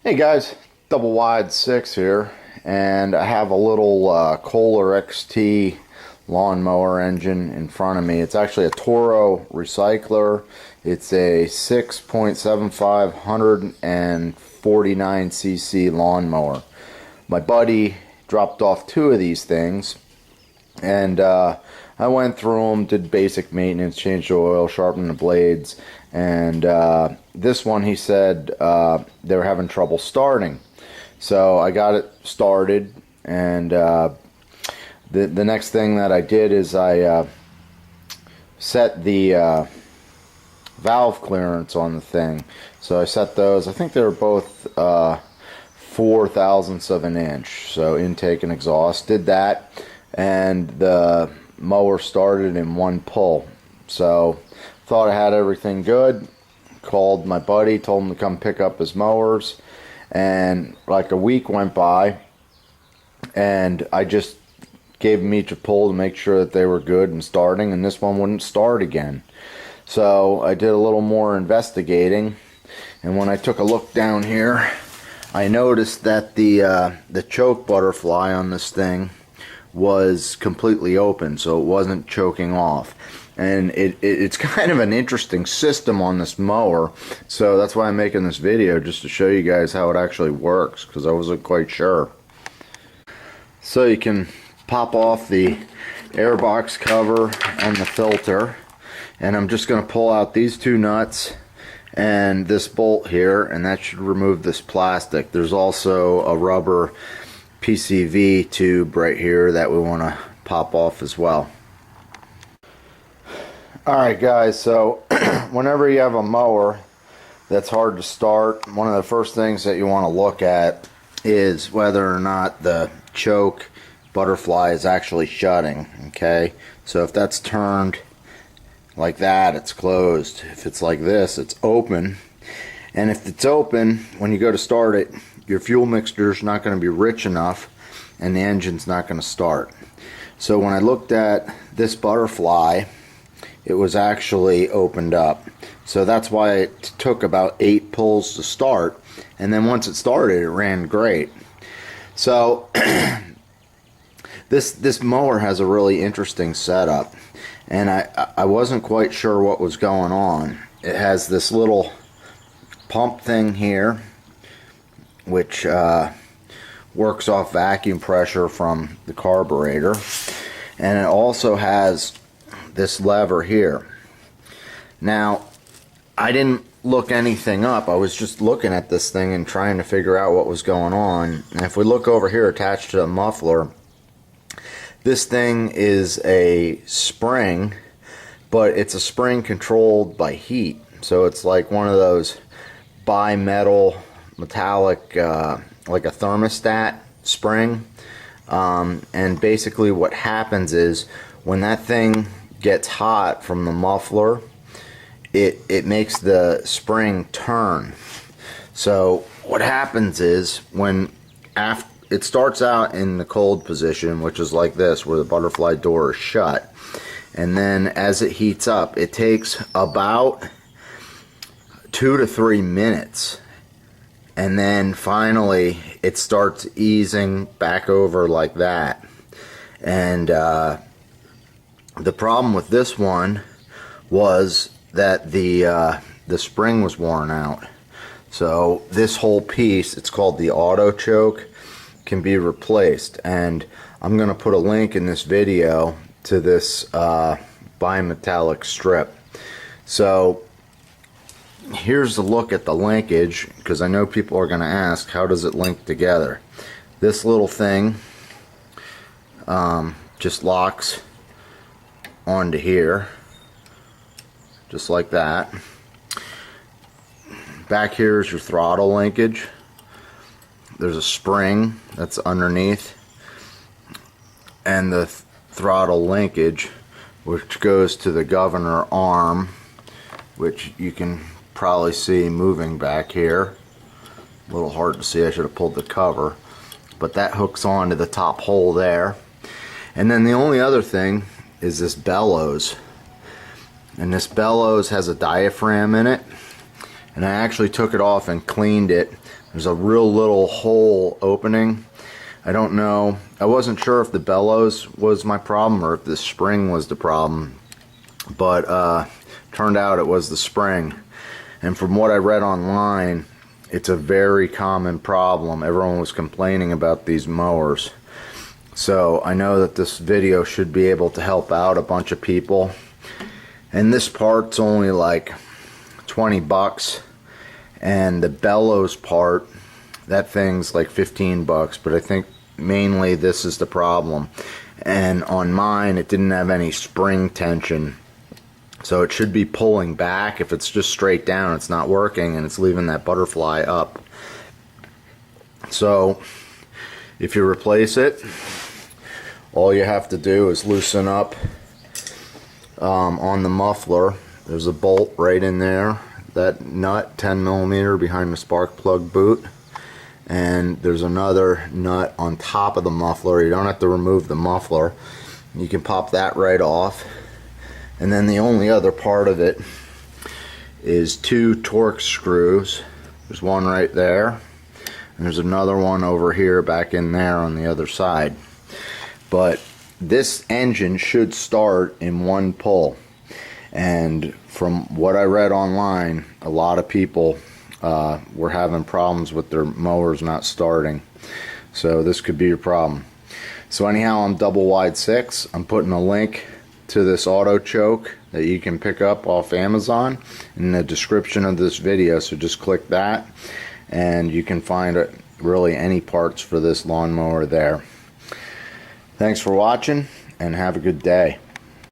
Hey guys, double wide 6 here, and I have a little Kohler XT lawnmower engine in front of me. It's actually a Toro recycler. It's a 6.75 149cc lawnmower. My buddy dropped off 2 of these things, and I went through them, did basic maintenance, changed the oil, sharpened the blades, and this one he said they were having trouble starting. So I got it started, and the next thing that I did is I set the valve clearance on the thing. So I set those, I think they were both 4 thousandths of an inch, so intake and exhaust. Did that, and the mower started in one pull. So thought I had everything good. Called my buddy, told him to come pick up his mowers, and like a week went by, and I just gave them each a pull to make sure that they were good and starting, and this one wouldn't start again. So I did a little more investigating, and when I took a look down here, I noticed that the choke butterfly on this thing was completely open, so it wasn't choking off. And it's kind of an interesting system on this mower, so that's why I'm making this video, just to show you guys how it actually works, because I wasn't quite sure. So you can pop off the airbox cover and the filter, and I'm just going to pull out these 2 nuts and this bolt here, and that should remove this plastic. There's also a rubber PCV tube right here that we want to pop off as well. Alright guys, so whenever you have a mower that's hard to start, one of the first things that you want to look at is whether or not the choke butterfly is actually shutting. Okay, so if that's turned like that, it's closed. If it's like this, it's open. And if it's open, when you go to start it, your fuel mixture is not going to be rich enough and the engine's not going to start. So when I looked at this butterfly, it was actually opened up. So that's why it took about 8 pulls to start, and then once it started, it ran great. So this mower has a really interesting setup, and I wasn't quite sure what was going on. It has this little pump thing here, which works off vacuum pressure from the carburetor, and it also has this lever here. Now, I didn't look anything up. I was just looking at this thing and trying to figure out what was going on. And if we look over here attached to the muffler, this thing is a spring, but it's a spring controlled by heat. So it's like one of those bimetal metallic, like a thermostat spring. And basically what happens is when that thing gets hot from the muffler, it makes the spring turn. So what happens is when it starts out in the cold position, which is like this, where the butterfly door is shut, and then as it heats up, it takes about 2 to 3 minutes, and then finally it starts easing back over like that. And the problem with this one was that the spring was worn out. So this whole piece, it's called the auto choke, can be replaced. And I'm going to put a link in this video to this bimetallic strip. So here's a look at the linkage, because I know people are going to ask, how does it link together? This little thing just locks onto here, just like that. Back here is your throttle linkage. There's a spring that's underneath, and the throttle linkage, which goes to the governor arm, which you can probably see moving back here. A little hard to see, I should have pulled the cover, but that hooks on to the top hole there. And then the only other thing is this bellows, and this bellows has a diaphragm in it, and I actually took it off and cleaned it There's a real little hole opening. I don't know. I wasn't sure if the bellows was my problem or if the spring was the problem, but turned out it was the spring. And from what I read online, it's a very common problem. Everyone was complaining about these mowers. So I know that this video should be able to help out a bunch of people. And this part's only like 20 bucks. And the bellows part, that thing's like 15 bucks. But I think mainly this is the problem. And on mine, it didn't have any spring tension. So it should be pulling back. If it's just straight down, it's not working and it's leaving that butterfly up. So if you replace it, all you have to do is loosen up on the muffler. There's a bolt right in there. That nut, 10mm behind the spark plug boot. And there's another nut on top of the muffler. You don't have to remove the muffler. You can pop that right off. And then the only other part of it is 2 Torx screws. There's one right there, and there's another one over here back in there on the other side. But this engine should start in one pull. And from what I read online, a lot of people were having problems with their mowers not starting. So this could be your problem. So anyhow, I'm double wide 6. I'm putting a link to this auto choke that you can pick up off Amazon in the description of this video, so just click that and you can find really any parts for this lawnmower there. Thanks for watching and have a good day.